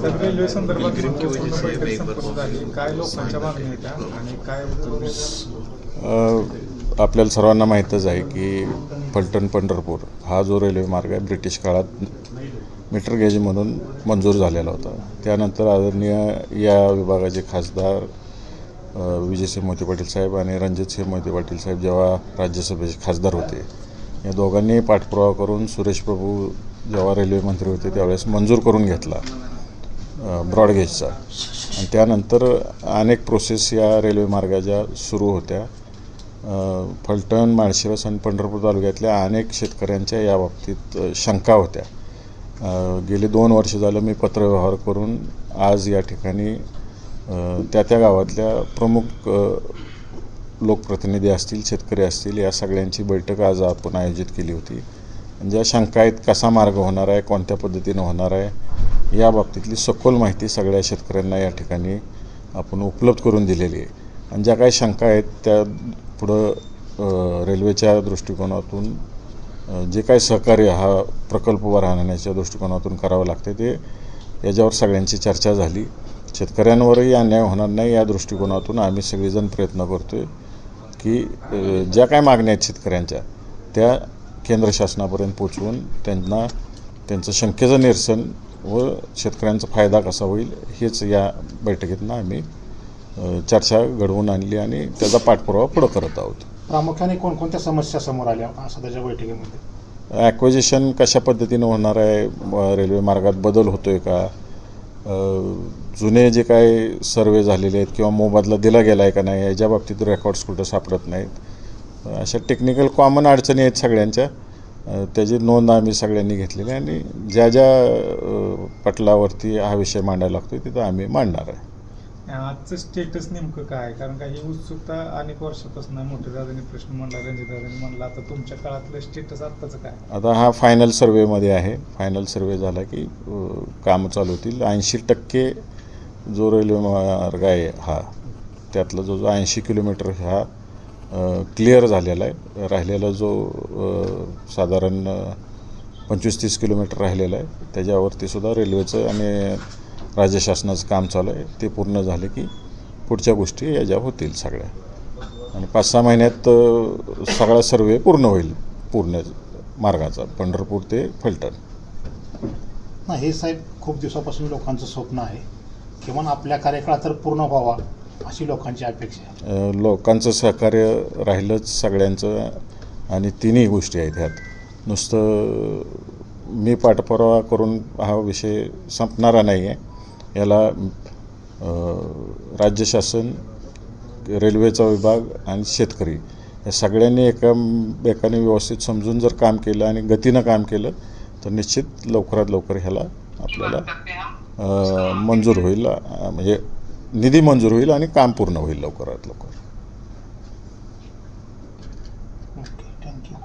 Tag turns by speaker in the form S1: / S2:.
S1: तर रेल्वे संदर्भात महत्त्वपूर्ण बैठक संपन्न झाली. काय लोकांच्या मागण्या आहेत आणि काय
S2: आपल्याला सर्वांना माहीतच आहे की फलटण पंढरपूर हा जो रेल्वे मार्ग आहे ब्रिटिश काळात मीटर गेज म्हणून मंजूर झालेला होता. त्यानंतर आदरणीय या विभागाचे खासदार विजयसिंह मोहिते पाटील साहेब आणि रणजितसिंह मोहिते पाटील साहेब जेव्हा राज्यसभेचे खासदार होते, या दोघांनी पाठपुरावा करून सुरेश प्रभू जेव्हा रेल्वे मंत्री होते त्यावेळेस मंजूर करून घेतला ब्रॉडगेजचा. आणि त्यानंतर अनेक प्रोसेस या रेल्वे मार्गाच्या सुरू होत्या. फलटण, माळशिरस आणि पंढरपूर तालुक्यातल्या अनेक शेतकऱ्यांच्या याबाबतीत शंका होत्या. गेली 2 वर्ष झालं मी पत्रव्यवहार करून आज या ठिकाणी त्या गावातल्या प्रमुख लोकप्रतिनिधी असतील, शेतकरी असतील, या सगळ्यांची बैठक आज आपण आयोजित केली होती. ज्या शंका आहेत, कसा मार्ग होणार आहे, कोणत्या पद्धतीनं होणार आहे, या बाबतीतली सखोल माहिती सगळ्या शेतकऱ्यांना या ठिकाणी आपण उपलब्ध करून दिलेली आहे. आणि ज्या काही शंका आहेत त्या पुढं रेल्वेच्या दृष्टिकोनातून जे काही सहकार्य हा प्रकल्प उभा राहण्याच्या दृष्टिकोनातून करावं लागते ते याच्यावर सगळ्यांची चर्चा झाली. शेतकऱ्यांवरही अन्याय होणार नाही या दृष्टिकोनातून आम्ही सगळेजण प्रयत्न करतो आहे की ज्या काय मागण्या आहेत शेतकऱ्यांच्या त्या केंद्र शासनापर्यंत पोचवून त्यांना त्यांचं शंकेचं निरसन व शेतकऱ्यांचा फायदा कसा होईल हेच या बैठकीतनं आम्ही चर्चा घडवून आणली आणि त्याचा पाठपुरावा पुढं करत आहोत.
S3: प्रामुख्याने कोणकोणत्या समस्या समोर आल्या सध्याच्या बैठकीमध्ये?
S2: ॲक्विजिशन कशा पद्धतीनं होणार आहे, रेल्वे मार्गात बदल होतो आहे का, जुने जे काय सर्वे झालेले आहेत किंवा मोबदला दिला गेला आहे का नाही याच्या बाबतीत रेकॉर्ड्स कुठं सापडत नाहीत. अशा टेक्निकल कॉमन अडचणी आहेत सगळ्यांच्या, त्याची नोंद आम्ही सगळ्यांनी घेतलेली आहे आणि ज्या ज्या पटलावरती हा विषय मांडायला लागतो तिथं आम्ही मांडणार आहे.
S1: आजचं स्टेटस नेमकं काय? कारण का ही उत्सुकता अनेक वर्षापासून मोठे दादांनी प्रश्न म्हणला, रणजित दादांनी म्हणला, आता तुमच्या काळातलं स्टेटस आत्ताचं काय?
S2: आता हा फायनल सर्वेमध्ये आहे. फायनल सर्वे झाला की कामं चालू होतील. 80% जो रेल्वे मार्ग आहे हा त्यातला जो 80 किलोमीटर हा क्लिअर झालेला आहे. राहिलेला जो साधारण 25-30 किलोमीटर राहिलेला आहे त्याच्यावरती सुद्धा रेल्वेचं आणि राज्य शासनाचं काम चालू आहे. ते पूर्ण झाले की पुढच्या गोष्टी या ज्या होतील सगळ्या आणि 5-6 महिन्यात सगळा सर्वे पूर्ण होईल पूर्ण मार्गाचा पंढरपूर ते फलटण.
S3: नाही, हे साहेब खूप दिवसापासून लोकांचं स्वप्न आहे, किमान आपल्या कार्यकाळात तर पूर्ण व्हावा अशी लोकांची अपेक्षा आहे.
S2: लोकांचं सहकार्य राहिलंच सगळ्यांचं आणि तिन्ही गोष्टी आहेत ह्यात. नुसतं मी पाठपुरावा करून हा विषय संपणारा नाही आहे. याला राज्य शासन, रेल्वेचा विभाग आणि शेतकरी या सगळ्यांनी एकाने व्यवस्थित समजून जर काम केलं आणि गतीनं काम केलं तर निश्चित लवकरात लवकर ह्याला आपल्याला मंजूर होईल, म्हणजे निधी मंजूर होईल आणि काम पूर्ण होईल लवकरात लवकर.
S3: Okay, thank you.